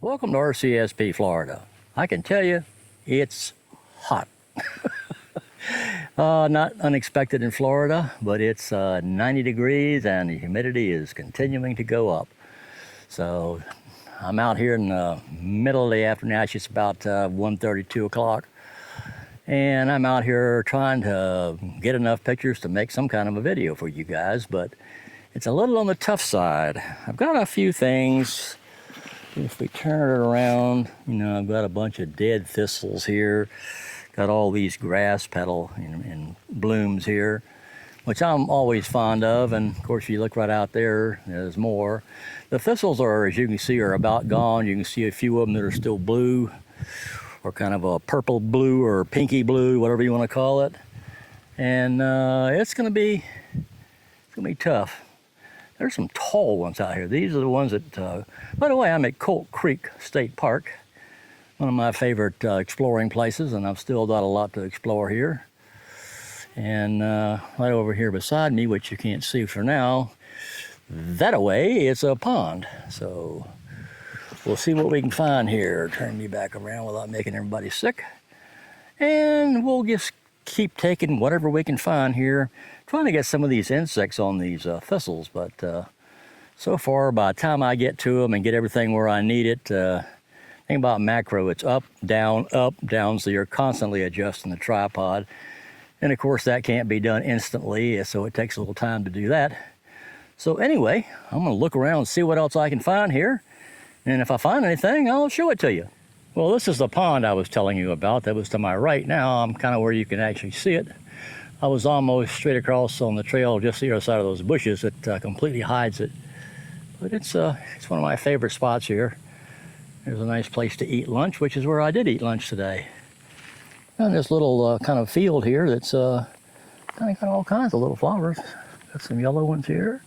Welcome to RCSP, Florida. I can tell you, it's hot. Not unexpected in Florida, but it's 90 degrees and the humidity is continuing to go up. So I'm out here in the middle of the afternoon. Actually, it's about 1:30, 2 o'clock. And I'm out here trying to get enough pictures to make some kind of a video for you guys, but it's a little on the tough side. I've got a few things. If we turn it around, you know, I've got a bunch of dead thistles here. Got all these grass petal and blooms here, which I'm always fond of. And of course, if you look right out there, there's more. The thistles are, as you can see, are about gone. You can see a few of them that are still blue, or kind of a purple blue or pinky blue, whatever you want to call it. And it's gonna be tough. There's some tall ones out here. These are the ones that, by the way, I'm at Colt Creek State Park, one of my favorite exploring places, and I've still got a lot to explore here. And right over here beside me, which you can't see for now, that away, it's a pond. So we'll see what we can find here. Turn me back around without making everybody sick. And we'll just keep taking whatever we can find here, trying to get some of these insects on these thistles, but so far, by the time I get to them and get everything where I need it, thing about macro, it's up, down, so you're constantly adjusting the tripod. And of course, that can't be done instantly, so it takes a little time to do that. So anyway, I'm gonna look around and see what else I can find here. And if I find anything, I'll show it to you. Well, this is the pond I was telling you about. That was to my right. Now I'm kind of where you can actually see it. I was almost straight across on the trail, just the other side of those bushes that completely hides it. But it's one of my favorite spots here. There's a nice place to eat lunch, which is where I did eat lunch today. And this little kind of field here that's kind of got all kinds of little flowers. Got some yellow ones here.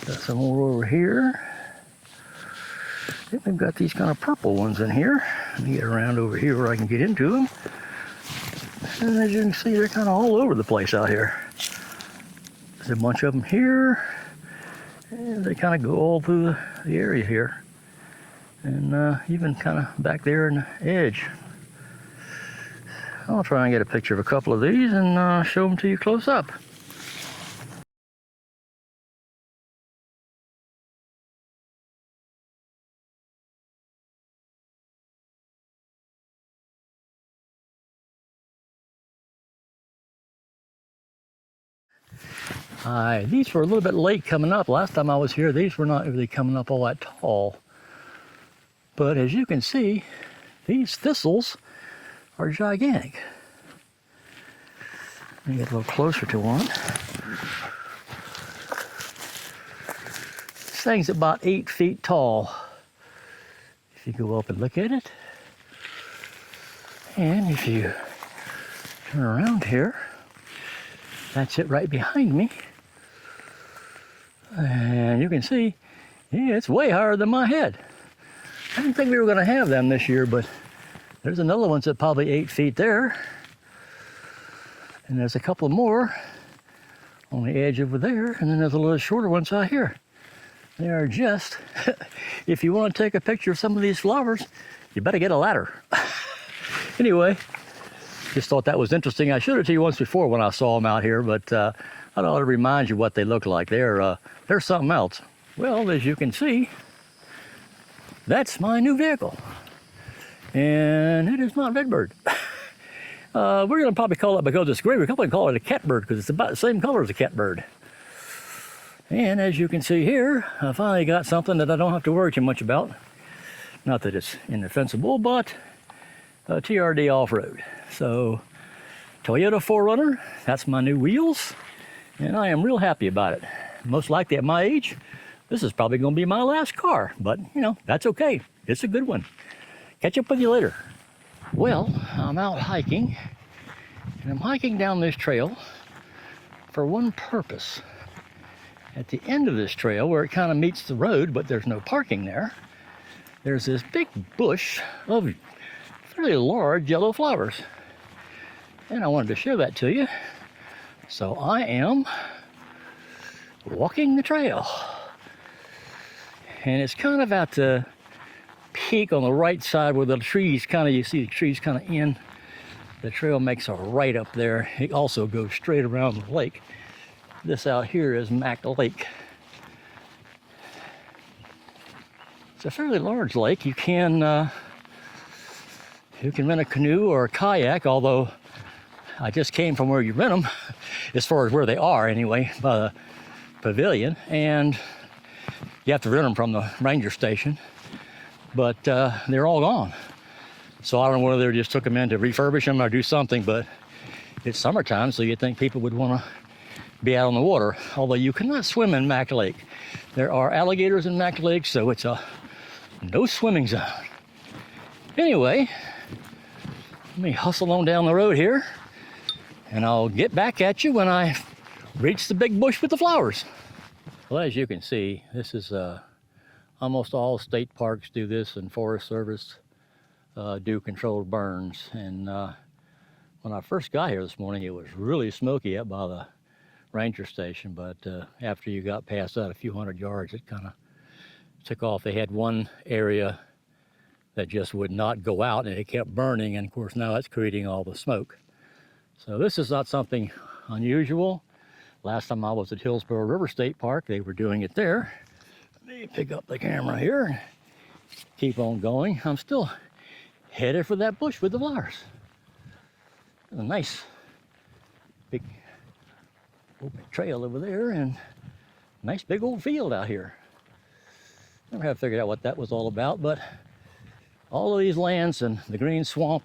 Got some more over here. We've got these kind of purple ones in here. Let me get around over here where I can get into them. And as you can see, they're kind of all over the place out here. There's a bunch of them here. And they kind of go all through the area here. And even kind of back there in the edge. I'll try and get a picture of a couple of these and show them to you close up. These were a little bit late coming up. Last time I was here, these were not really coming up all that tall. But as you can see, these thistles are gigantic. Let me get a little closer to one. This thing's about 8 feet tall. If you go up and look at it. And if you turn around here, that's it right behind me. And you can see, yeah, it's way higher than my head. I didn't think we were gonna have them this year, but there's another one that's probably 8 feet there. And there's a couple more on the edge over there, and then there's a little shorter ones out here. They are just, if you want to take a picture of some of these flowers, you better get a ladder. Anyway, just thought that was interesting. I showed it to you once before when I saw them out here, but I ought to remind you what they look like. They're something else. Well, as you can see, that's my new vehicle. And it is not Redbird. We're going to probably call it, because it's gray, we're probably call it a catbird, because it's about the same color as a catbird. And as you can see here, I finally got something that I don't have to worry too much about. Not that it's indefensible, but TRD off-road. So, Toyota 4Runner, that's my new wheels, and I am real happy about it. Most likely at my age, this is probably going to be my last car, but you know, that's okay. It's a good one. Catch up with you later. Well, I'm out hiking, and I'm hiking down this trail for one purpose. At the end of this trail, where it kind of meets the road, but there's no parking there, there's this big bush of fairly large yellow flowers. And I wanted to show that to you. So I am walking the trail. And it's kind of at the peak on the right side where the trees kind of, you see the trees kind of in. The trail makes a right up there. It also goes straight around the lake. This out here is Mac Lake. It's a fairly large lake. You can rent a canoe or a kayak, although I just came from where you rent them, as far as where they are anyway, by the pavilion, and you have to rent them from the ranger station, but they're all gone. So I don't know whether they just took them in to refurbish them or do something, but it's summertime, so you'd think people would want to be out on the water, although you cannot swim in Mac Lake. There are alligators in Mac Lake, so it's a no swimming zone. Anyway, let me hustle on down the road here, and I'll get back at you when I reach the big bush with the flowers. Well, as you can see, this is almost all state parks do this, and Forest Service do controlled burns. And when I first got here this morning, it was really smoky up by the ranger station, but after you got past that a few hundred yards, it kind of took off. They had one area that just would not go out, and it kept burning, and of course now it's creating all the smoke. So this is not something unusual. Last time I was at Hillsborough River State Park, they were doing it there. Let me pick up the camera here and keep on going. I'm still headed for that bush with the flowers. A nice big open trail over there, and nice big old field out here. Never have figured out what that was all about, but all of these lands and the green swamp,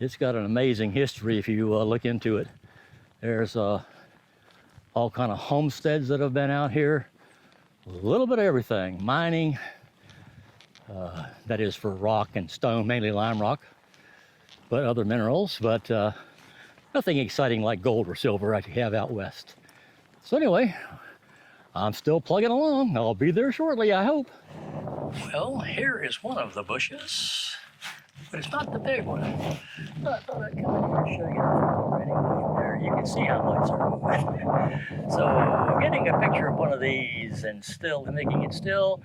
it's got an amazing history if you look into it. There's all kind of homesteads that have been out here. A little bit of everything. Mining, that is for rock and stone, mainly lime rock, but other minerals, but nothing exciting like gold or silver like you have out west. So anyway, I'm still plugging along. I'll be there shortly, I hope. Well, here is one of the bushes, but it's not the big one. I thought I'd come in here and show you already. There, you can see how much they're moving. So getting a picture of one of these and still making it still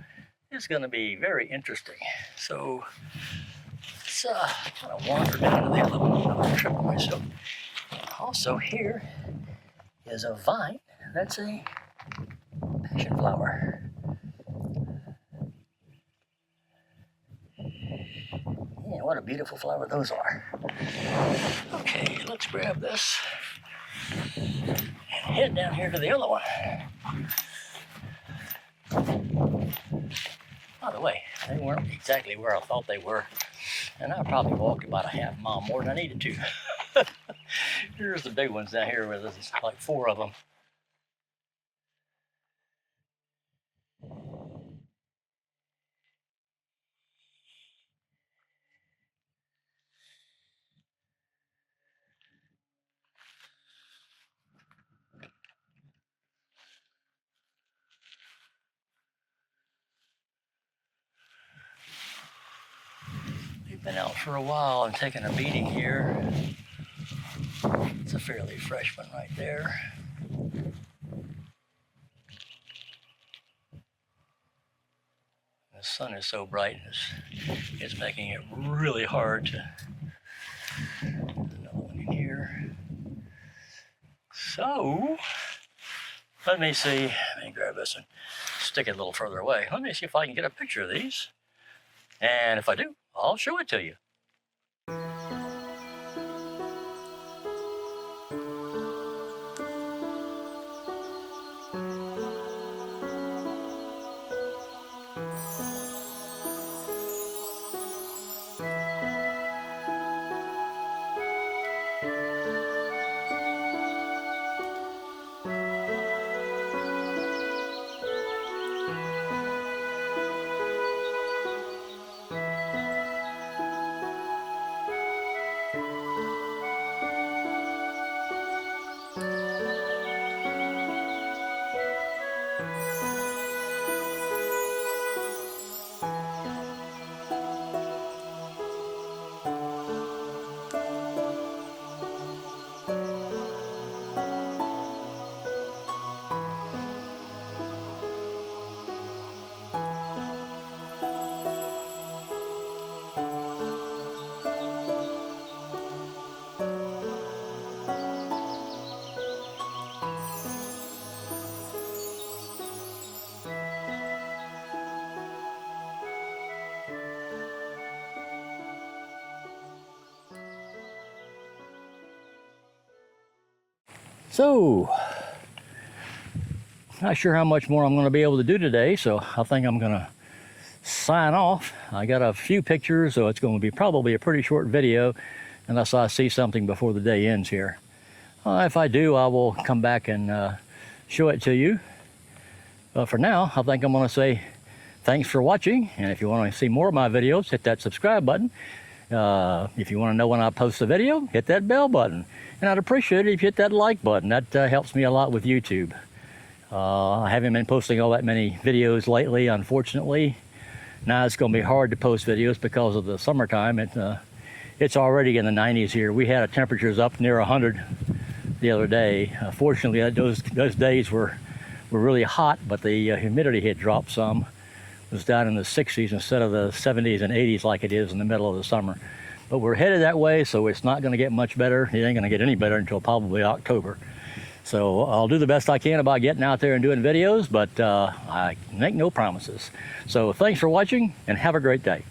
is going to be very interesting. So let's kind of wander down to the other one. I'm tripping myself. Also here is a vine. That's a passion flower. Yeah, what a beautiful flower those are. Okay, let's grab this and head down here to the other one. By the way, they weren't exactly where I thought they were, and I probably walked about a half mile more than I needed to. Here's the big ones down here where there's like 4 of them. We've been out for a while and taking a beating here. It's a fairly fresh one right there. The sun is so bright, it's making it really hard to. There's another one in here. So, let me see. Let me grab this and stick it a little further away. Let me see if I can get a picture of these. And if I do, I'll show it to you. So, not sure how much more I'm going to be able to do today, so I think I'm going to sign off. I got a few pictures, so it's going to be probably a pretty short video unless I see something before the day ends here. If I do, I will come back and show it to you. But for now, I think I'm going to say thanks for watching, and if you want to see more of my videos, hit that subscribe button. If you want to know when I post a video, hit that bell button. And I'd appreciate it if you hit that like button. That helps me a lot with YouTube. I haven't been posting all that many videos lately, unfortunately. Now it's going to be hard to post videos because of the summertime. It's already in the 90s here. We had temperatures up near 100 the other day. Fortunately, those days were really hot, but the humidity had dropped some. It was down in the 60s instead of the 70s and 80s like it is in the middle of the summer. But we're headed that way, so it's not going to get much better. It ain't going to get any better until probably October. So I'll do the best I can about getting out there and doing videos, but I make no promises. So thanks for watching, and have a great day.